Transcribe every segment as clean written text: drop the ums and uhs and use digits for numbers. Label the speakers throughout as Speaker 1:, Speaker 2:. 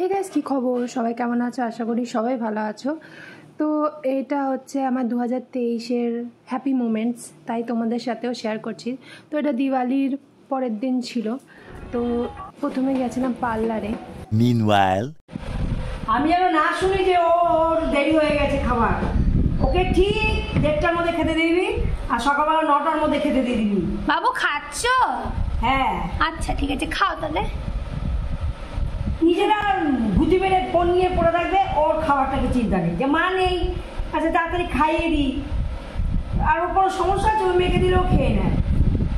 Speaker 1: Hey guys, কি খবর? সবাই কেমন আছো? আশা করি সবাই ভালো আছো। তো এটা হচ্ছে আমার 2023-এর হ্যাপি মোমেন্টস, তাই তোমাদের সাথেও শেয়ার করছি। তো এটা দিওয়ালির পরের দিন ছিল। তো প্রথমে গেছিলাম পার্লারে।
Speaker 2: Meanwhile,
Speaker 3: আমি যেন না শুনি যে ওর দেরি হয়ে গেছে খাবার, ওকে ঠিক 1:30টার মধ্যে খেতে দিবি আর সকালবেলা 9টার মধ্যে খেতে দিয়ে দিবি।
Speaker 4: বাবু খাচ্ছ?
Speaker 3: হ্যাঁ
Speaker 4: আচ্ছা ঠিক আছে, খাও তাহলে।
Speaker 3: নিজেরা ভুতি মেরে ফোন নিয়ে পড়ে থাকবে, ওর খাবারটাকে চিন্তা নেই যে মা নেই, আচ্ছা তাড়াতাড়ি খাইয়ে দিই। আর ওর কোনো সমস্যা আছে, ওই মেয়েকে দিলেও খেয়ে নেয়।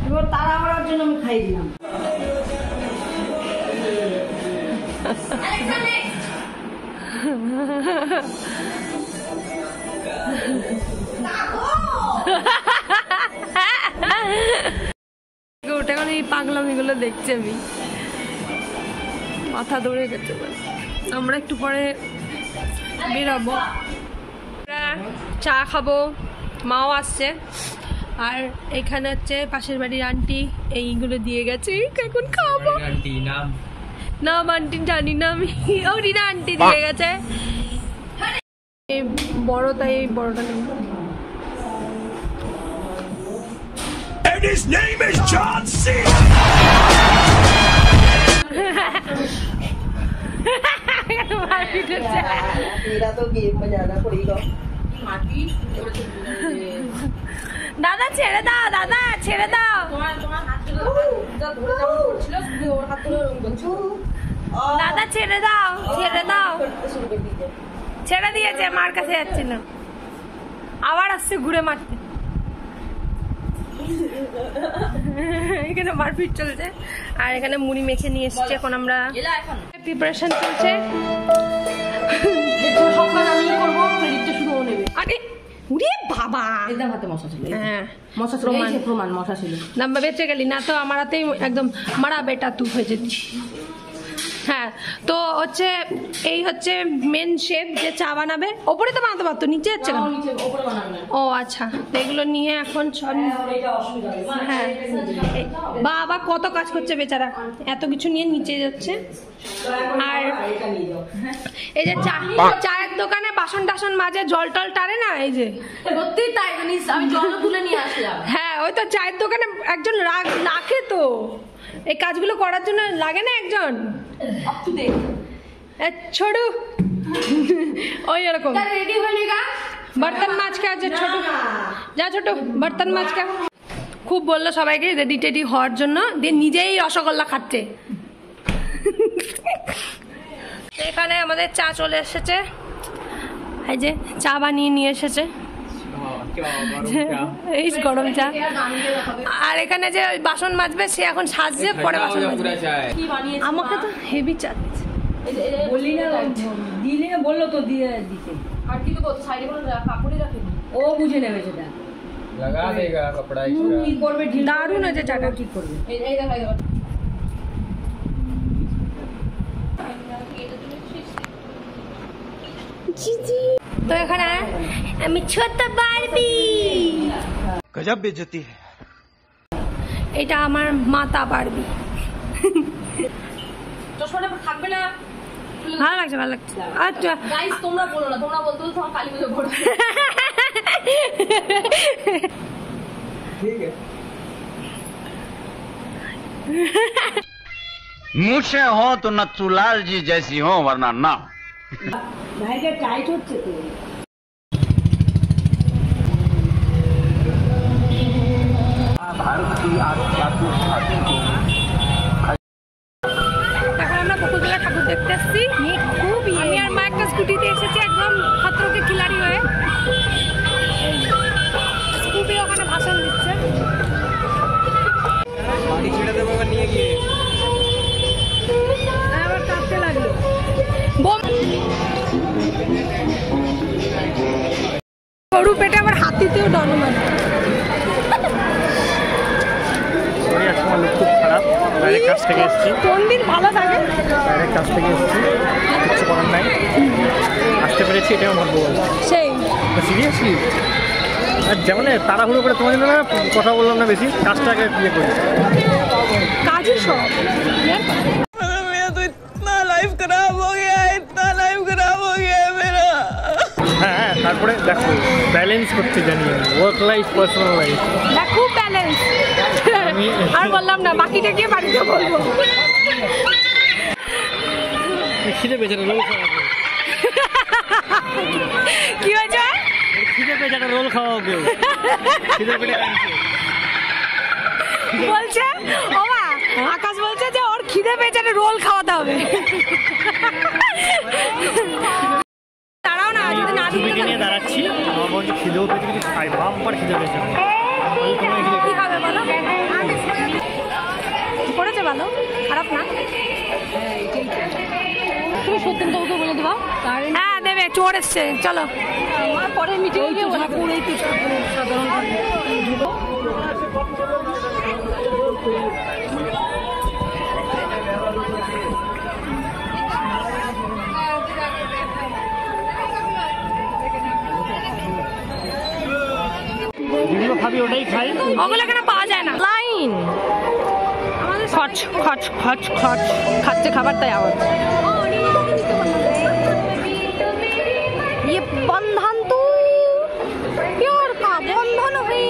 Speaker 3: এবার তারা আমার জন্য আমি খাইয়ে দিলাম।
Speaker 1: ওটা এখন এই পাগলামিগুলো দেখছি আমি, মাথা ধরে গেছে। আমরা একটু পরে বেরোবো, চা খাবো, মাও আসছে। আর এখানে হচ্ছে পাশের বাড়ির আন্টি এইগুলো দিয়ে গেছে, এখন খাবো। নাম আন্টি জানি না আমি, ও রিনা আন্টি দিয়ে গেছে। এই বড়, তাই এই বড়টা নেব।
Speaker 2: and his name is John C.
Speaker 4: দাদা ছেড়ে দাও, দাদা ছেড়ে দাও, দাদা ছেড়ে দাও, ছেড়ে দাও। ছেড়ে দিয়েছে, মার কাছে যাচ্ছিল, আবার আসছে ঘুরে মারতে। এখানে মারপিট চলছে আর এখানে মুড়ি মেখে নিয়ে এসছে। এখন আমরা প্রিপারেশন চলছে। আরে উরে বাবা, হ্যাঁ মশা ছিল, নাম্বার বেঁচে গেলি না তো আমার হাতেই একদম মারা বেটা তু হয়ে যেতি। হ্যাঁ, তো হচ্ছে এই হচ্ছে মেন শেফ যে চা বানাবে। ওপরে তো বানাতে পারতো, নিচে হচ্ছে কেন? ও আচ্ছা, এগুলো নিয়ে এখন সব। হ্যাঁ বাবা কত কাজ করছে বেচারা, এত কিছু নিয়ে নিচে যাচ্ছে। আর এই যে চায়ের দোকানে বাসন টাসন মাঝে জল টল টানে না, এই যে
Speaker 5: সত্যি তাই জানিস, আমি জল তুলে নিয়ে আসলাম।
Speaker 1: হ্যাঁ, ওই তো চায়ের দোকানে একজন রাখে, তো এই কাজগুলো করার জন্য লাগে না একজন ছোট, ওই এরকম
Speaker 5: রেডি হয়ে গা
Speaker 1: বর্তন মাছকে আছে ছোট, যা ছোট বর্তন মাছকে। খুব বললো সবাইকে রেডি টেডি হওয়ার জন্য, দিয়ে নিজেই রসগোল্লা খাচ্ছে। এখানে আমাদের চা চলে এসেছে, এই যে চা বানিয়ে নিয়ে এসেছে, এই গরম চা। আর এখানে যে বাসন মাজবে সে এখন সাজছে, পরে বাসন মাজবে। আমাকে তো হেভি চা
Speaker 3: দিলে বললো তো দিয়ে দিতে,
Speaker 5: আর কি দেবো? সাইডে কোনো কাপড়ে রাখে,
Speaker 3: ও বুঝে নেবে সেটা,
Speaker 6: लगा देगा कपड़ा
Speaker 3: কি করবে।
Speaker 1: দারুণ আছে চাটা,
Speaker 3: ঠিক করবে।
Speaker 5: এই দেখা গেল।
Speaker 4: তো এখানে আমি ছোট বারবি,
Speaker 2: गजब बेइज्जती है।
Speaker 1: এটা আমার মাতা বারবি।
Speaker 5: চশমাটা থাকবে না?
Speaker 1: ভালো লাগছে, ভালো লাগছে। আচ্ছা
Speaker 5: গাইস তোমরা বলো না, তোমরা বলতে তোমার কালী পুজো করবে।
Speaker 6: ठीक है।
Speaker 7: मुझसे हो तो नथुलाल जी जैसी हो, वरना ना।
Speaker 3: ভাইকে টাইট হচ্ছে তো।
Speaker 1: এখন আমরা বকুলতলা ঠাকুর দেখতে এসেছি। আমি আর মা একটা স্কুটিতে এসেছি, একদম খতরকে খিলাড়ি হয়ে। স্কুটি ওখানে ভাষণ দিচ্ছে।
Speaker 6: बाड़ी ছেড়ে দেবো এবার নিয়ে গিয়ে।
Speaker 1: আবার কাঁপতে লাগলো। গরু পেটে আবার হাতিতেও ডর মারে।
Speaker 6: আমার লোক খুব খারাপ, ডাইরেক্ট কাছ থেকে এসেছি,
Speaker 1: কোন দিন ভালো থাকে,
Speaker 6: ডাইরেক্ট কাছ থেকে এসেছি, কিছু করার নাই, আসতে পেরেছি, এটাও ভাগ্য বল।
Speaker 1: সেই
Speaker 6: সিরিয়াসলি আর যেমন তাড়াহুড়ো করে তোমাদের না কথা বললাম না, বেশি কাজটাকে ইয়ে করি,
Speaker 1: কাজই সব।
Speaker 8: मेरा तो इतना लाइफ खराब हो गया है।
Speaker 6: করতে জানি, ওয়ার্ক লাইফ পার্সোনাল লাইফ
Speaker 4: না খুব ব্যালেন্স। আর বললাম না, বাকিটা গিয়ে বাড়িতে বলবো।
Speaker 6: খিদে পেয়েছে রোল খাওয়া,
Speaker 4: কি হয়েছে?
Speaker 6: খিদে পেয়েছে রোল খাওয়াও কেউ, খিদে পেটে কাঁদছে।
Speaker 4: বলছে ওমা, আকাশ বলছে যে ওর খিদে পেয়েছে রোল খাওয়াতে হবে। দাঁড়াও না, যদি না দিতে
Speaker 6: নিয়ে দাঁড়াচ্ছি, আমার বলছে খিদেও পেয়েছে, কিছু খাই, বাম্পার খিদে পেয়েছে।
Speaker 4: কি খাবে বলো? করেছে ভালো, খারাপ না। তুমি সত্যি তো ওকে বলে দেবা। হ্যাঁ দেবে, চোর এসছে, চলো। আমার পরে মিটিং এ পুরোই তো সাধারণ।
Speaker 6: যেগুলো খাবি ওটাই খাই,
Speaker 4: ওগুলো এখানে পাওয়া যায় না। লাইন খচ খচ খচ খচ খাচ্ছে খাবার, তাই আওয়াজ। ये बंधन तो प्यार का बंधन है।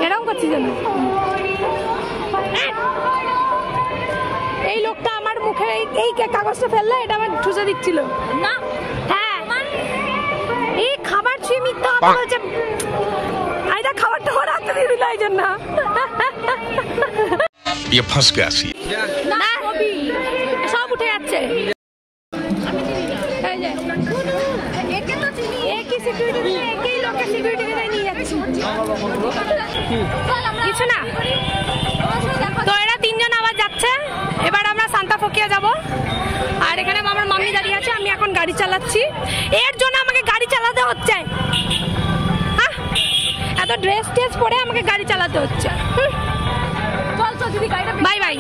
Speaker 4: এরকম করছি যেন এই লোকটা আমার মুখে এই কাগজটা ফেললে, এটা আমার ঠুসে দিচ্ছিল না। হ্যাঁ, এই খাবার ছুঁয়ে মিথ্যা কথা বলছে। আইদা খাবারটা ওর হাতে দিয়ে দিল, এই জন্য
Speaker 2: ये फंस गया सी।
Speaker 4: না সব উঠে যাচ্ছে। এই যে একে তো চিনি, একই সিকিউরিটি দিয়ে, একই লোকের সিকিউরিটি দিয়ে নিয়ে যাচ্ছি। কিছু না, তো এরা তিনজন আবার যাচ্ছে। এবার আমরা সান্তা ফকিয়া যাব, আর এখানে আমার মাম্মি দাঁড়িয়ে আছে। আমি এখন গাড়ি চালাচ্ছি, এর জন্য আমাকে গাড়ি চালাতে হচ্ছে। হ্যাঁ, এত ড্রেস টেস পরে আমাকে গাড়ি চালাতে হচ্ছে। চল চল দিদি, গাড়িটা বাই বাই।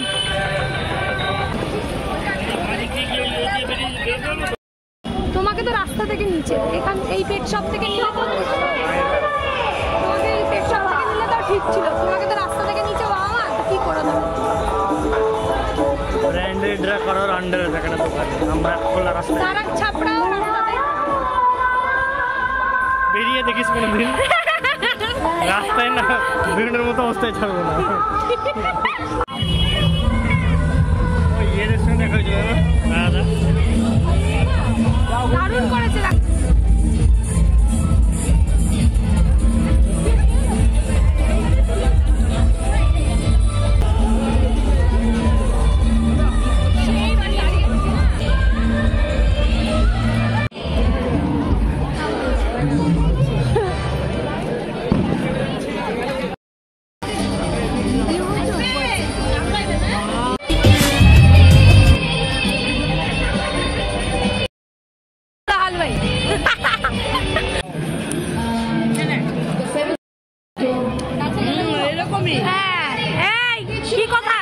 Speaker 4: তোমাকে তো রাস্তা থেকে নিচে, এখান এই পেট শপ থেকে নিলে তো, তোমাকে এই পেট শপ থেকে নিলে তো ঠিক ছিল। তোমাকে তো রাস্তা থেকে নিচে, বাবা কি করে দেবো?
Speaker 6: ব্র্যান্ডেডরা করার আন্ডারে থাকে না দোকানে, আমরা খোলা রাস্তা
Speaker 4: তারা ছাপড়াও রাস্তাতে
Speaker 6: বেরিয়ে দেখিস কোনোদিন রাস্তায় না, ভিড়ের মতো অবস্থায় ছাড়বো না। ওই ইয়ে রেস্টুরেন্ট দেখা হয়েছিল না দাদা,
Speaker 4: দারুণ করেছে। এরকমই। হ্যাঁ, এই কি কথা?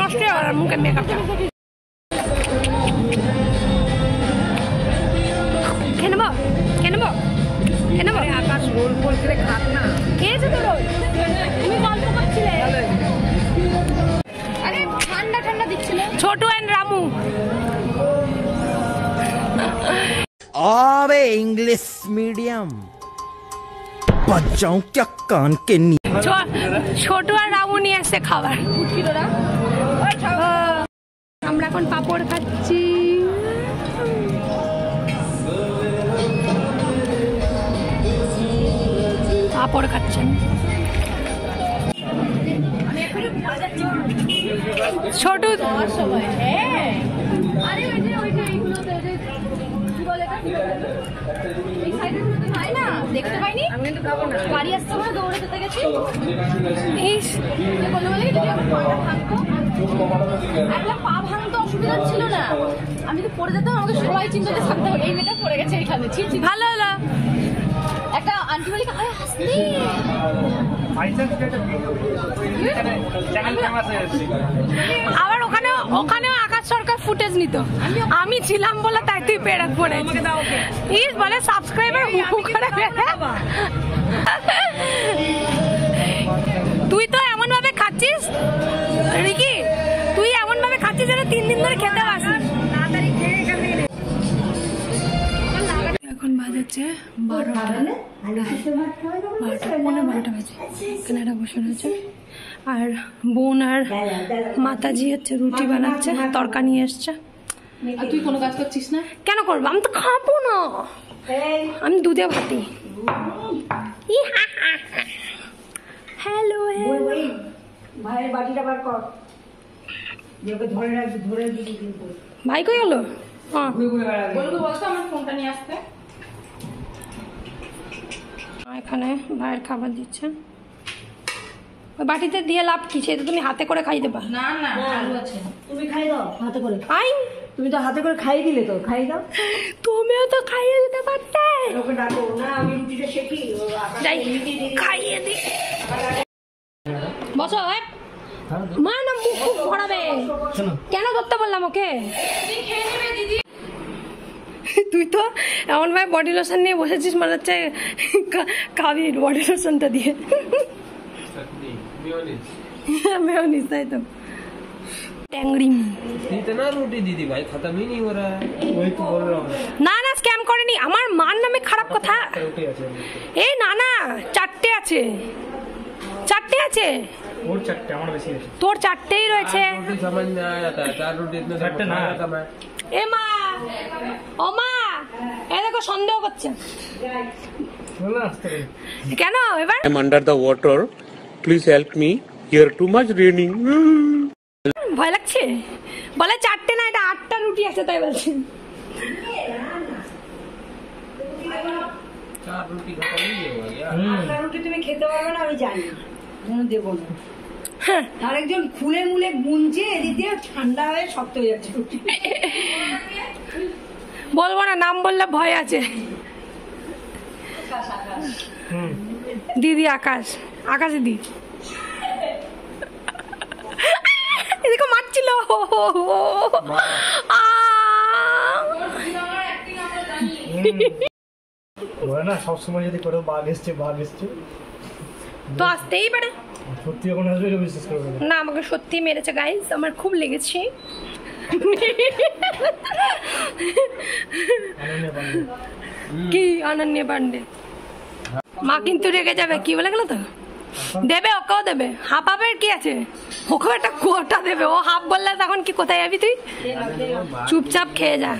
Speaker 4: নষ্ট হয়ে গেল মুখে মেকআপটা। খেয়ে নেবো, খেয়ে নেবো, খেয়ে নেবো। আকাশ রোল বলছিলে খাত না, খেয়েছে তো রোল। তুমি গল্প করছিলে, আরে ঠান্ডা ঠান্ডা দিচ্ছিল। ছোটু এন্ড রামু।
Speaker 8: अबे इंग्लिश मीडियम बच्चों क्या कान के
Speaker 4: ছোটু আর রামু নিয়ে আসছে খাবার। আমরা এখন পাপড় খাচ্ছি। পাপড় খাচ্ছেন ছোটু।
Speaker 5: দেখতে পাইনি, আমি কিন্তু খাবো না। গাড়ি আসছে না, দৌড়ে যেতে গেছি। একটা পা ভাঙতে অসুবিধা ছিল না, আমি তো পড়ে যেতাম, আমাকে সবাই চিন্তাতে থাকতে হবে। এই মেয়েটা পড়ে গেছে এখানে,
Speaker 4: ভালো হলো।
Speaker 5: একটা আন্টি বলি হাসতে,
Speaker 4: আবার ওখানেও আকাশ সরকার ফুটেজ নিত। আমি ছিলাম বলে তাই তুই পেড়ে পড়ে বলে সাবস্ক্রাইবার হু করে খাচ্ছিস রিকি? তুই এমন ভাবে খাচ্ছিস যেন 3 দিন ধরে খেতে পারছিস। এখন বাজাচ্ছে 12টা, 12:15 বাজে। এখানে একটা বসে রয়েছে আর বোন আর মাতাজি হচ্ছে রুটি বানাচ্ছে, তরকা নিয়ে এসছে।
Speaker 5: আর তুই কোনো কাজ করছিস না?
Speaker 4: কেন করবো? আমি তো খাবো না, আমি দুধে ভাতি। হ্যালো
Speaker 3: ভাইয়ের বাটিটা বার কর, ধরে রাখবি, ধরে দিবি কিন্তু।
Speaker 4: ভাই কই গেল?
Speaker 5: বলবো বলতো আমার ফোনটা নিয়ে আসতে।
Speaker 4: এখানে ভাইয়ের খাবার দিচ্ছে, ওই বাটিতে দিয়ে লাভ কি? সে তো তুমি হাতে করে খাই দেবা।
Speaker 5: না না আলু আছে,
Speaker 3: তুমি খাই দাও হাতে করে।
Speaker 4: খাই?
Speaker 3: তুমি তো হাতে করে খাই দিলে, তো খাই দাও।
Speaker 4: তুমিও তো খাইয়ে দিতে পারতে।
Speaker 3: ওকে ডাকো না, আমি রুটিটা শেখি।
Speaker 4: যাই খাইয়ে দি। বসো। মা না মুখ খুব ভরাবে। কেন ধরতে বললাম ওকে? তুই তো এমন ভাবে বডি লোশন নিয়ে বসেছিস, মনে হচ্ছে খাবি বডি লোশনটা দিয়ে। মেয়োনিজ, তাই তো। ট্যাংরি না না, স্ক্যাম করেনি, আমার মার নামে খারাপ কথা। এই না না, 4টে আছে, 4টে আছে।
Speaker 6: ওর 4টে, আমার বেশি আছে।
Speaker 4: তোর 4টেই রয়েছে। এ মা, ও মা, এ দেখো সন্দেহ করছে। কেন এবার?
Speaker 9: I'm under the water. Please help me. Here too much raining.
Speaker 4: ভয় লাগছে? বলে 4টে না, এটা 8টা রুটি আছে, তাই বলছি।
Speaker 3: রুটি তুমি খেতে পারবে না, আমি জানি, দেবো না। আরেকজন খুলে মুলে গুনছে, এদিক দিয়ে ঠান্ডা হয়ে শক্ত হয়ে যাচ্ছে রুটি।
Speaker 4: বলবো না, নাম বললে ভয় আছে। দিদি আকাশ, আকাশ দিদি। এদিকে মারছিল।
Speaker 6: না সবসময় যদি করে বাঘ এসছে
Speaker 4: তো আসতেই পারে।
Speaker 6: সত্যি এখন আসবে, বিশ্বাস করবে
Speaker 4: না, আমাকে সত্যি মেরেছে গাইস, আমার খুব লেগেছে। কি অনন্যা পান্ডে? মা কিন্তু রেগে যাবে, কি বলে গেল তো? দেবে, ওকেও দেবে, হাফ হাফের কি আছে, ওকেও একটা কোটা দেবে। ও হাফ বললে তখন কি, কোথায় যাবি তুই? চুপচাপ খেয়ে যা।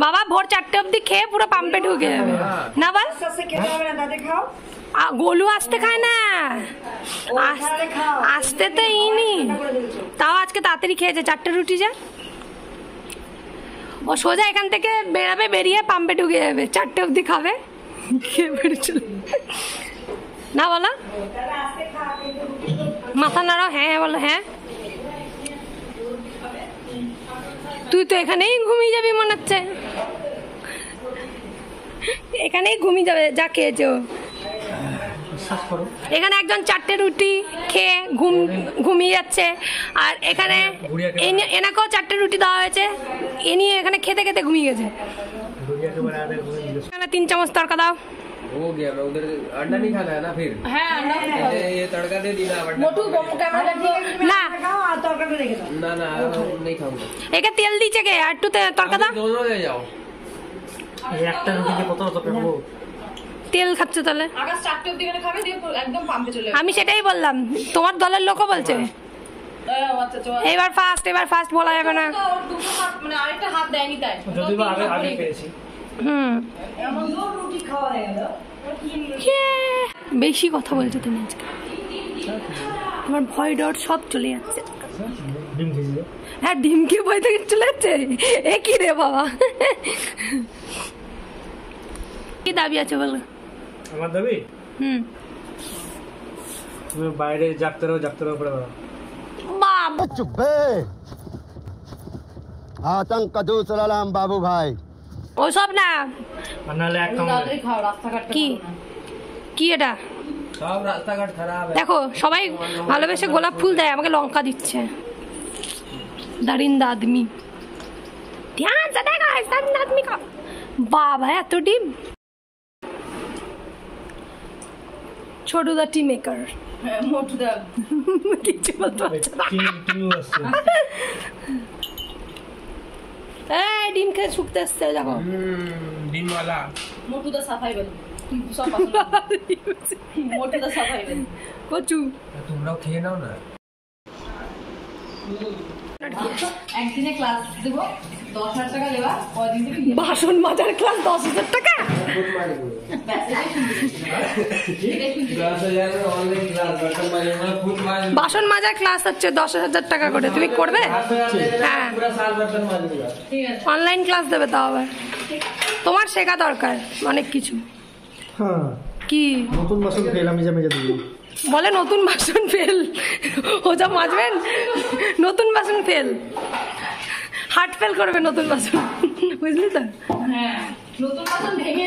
Speaker 4: বাবা ভোর 4টে অব্দি খেয়ে পুরো পাম্পে ঢুকে যাবে না? বল গোলু আসতে খায় না, আসতে তো ইনি, তাও আজকে তাড়াতাড়ি খেয়েছে, 4টে রুটি যা। ও সোজা এখান থেকে বেরাবে, বেরিয়ে পাম্পে ঢুকে যাবে, 4টে অব্দি খাবে, খেয়ে বেরিয়ে চলে না। বলো মাথা নাড়াও, হ্যাঁ হ্যাঁ বলো, হ্যাঁ। তুই তো এখানেই ঘুমিয়ে যাবি মনে হচ্ছে, এখানেই ঘুমিয়ে যাবে যা খেয়েছো। এখানে একজন 4টে রুটি খেয়ে ঘুমিয়ে যাচ্ছে, আর এখানে এনাকেও 4টে রুটি দেওয়া হয়েছে, এনি এখানে খেতে খেতে ঘুমিয়ে গেছে। এখানে 3 চামচ তড়কা দাও।
Speaker 10: हो गया, मैं उधर अंडा नहीं खाना है ना फिर?
Speaker 5: হ্যাঁ
Speaker 10: ये तड़का दे दीना।
Speaker 5: মোটু ক্যামেরা
Speaker 4: না
Speaker 10: ना ना नहीं खाऊंगा।
Speaker 4: একে তেল দিচ্ছে কে? আর একটু তড়কা দাও।
Speaker 10: दोनों ले जाओ।
Speaker 6: একটা রুটিতে কত খাবো?
Speaker 4: তেল খাচ্ছে তাহলে।
Speaker 5: আকাশ 4টে অবধি এখানে খাবে, দিয়ে একদম পাম্পে চলে যাবে।
Speaker 4: আমি সেটাই বললাম, তোমার দলের লোকও বলছে এবার ফার্স্ট বলা যাবে না।
Speaker 5: ওর দুটো হাত, মানে আরেকটা হাত দেয়নি, তাই
Speaker 6: যদি বা আগে পেয়েছি।
Speaker 3: রুটি খাওয়া হয়ে গেল।
Speaker 4: বেশি কথা বলছো তুমি আজকে, আমার ভয় ডর সব চলে যাচ্ছে।
Speaker 6: ডিম খেয়েছিল?
Speaker 4: হ্যাঁ, ডিমকে ভয় থেকে চলে যাচ্ছে। এ কি রে বাবা, কি দাবি আছে বলো?
Speaker 6: আমার দাবি তুমি বাইরে জাগতে রো করে বেড়াও।
Speaker 4: বাবা
Speaker 11: চুপ आतंक का दूसरा नाम बाबू भाई।
Speaker 4: ওসব না,
Speaker 6: নাহলে এক কাম
Speaker 5: খাও, রাস্তাঘাট
Speaker 4: কি কি এটা?
Speaker 10: सब रास्ताघाट खराब है।
Speaker 4: দেখো সবাই ভালোবেসে গোলাপ ফুল দেয়, আমাকে লঙ্কা দিচ্ছে। দারিন্দা আদমি, ধ্যান সে দেখা, দারিন্দা আদমি কা বাবা এত ডিম। ছোটু দা টি মেকার।
Speaker 5: মোটুদা
Speaker 4: কিছু বলতে পারছে না। এই ডিম খেয়ে শুকতে আসছে দেখো।
Speaker 10: ডিমওয়ালা
Speaker 5: মোটুদা সাফাই বেল সব মোটুদা সাফাই বেল
Speaker 4: কচু
Speaker 10: তোমরাও খেয়ে নাও না।
Speaker 5: একদিনে ক্লাস দেবো 10,000 টাকা দেবা, কদিন থেকে
Speaker 4: বাসন মাজার ক্লাস 10,000 টাকা। বাসন মাজার ক্লাস হচ্ছে 10,000 টাকা করে, তুমি করবে? হ্যাঁ অনলাইন ক্লাস দেবে, তাও আবার তোমার শেখা দরকার অনেক কিছু।
Speaker 6: হ্যাঁ
Speaker 4: কি
Speaker 6: নতুন বাসন খেলাম আমি মেজে দিবি
Speaker 4: বলে নতুন বাসন ফেল, ও যা মাজবেন নতুন বাসন ফেল, হার্ট ফেল করবে নতুন বাসন, বুঝলি তো?
Speaker 5: হ্যাঁ নতুন বাসন ভেঙে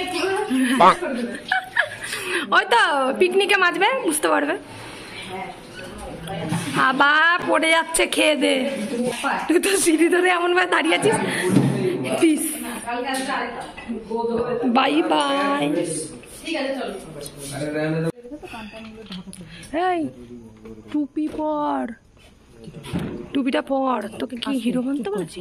Speaker 4: ওই তো পিকনিকে মাজবে, বুঝতে পারবে। আবার পড়ে যাচ্ছে খেয়ে দে, তুই তো সিঁড়ি ধরে এমন ভাবে দাঁড়িয়ে আছিস। Piece bye bye.
Speaker 5: ঠিক আছে চলো।
Speaker 4: এই টুপি পর, টুপিটা পর, তোকে কি হিরো বানতে বলছি?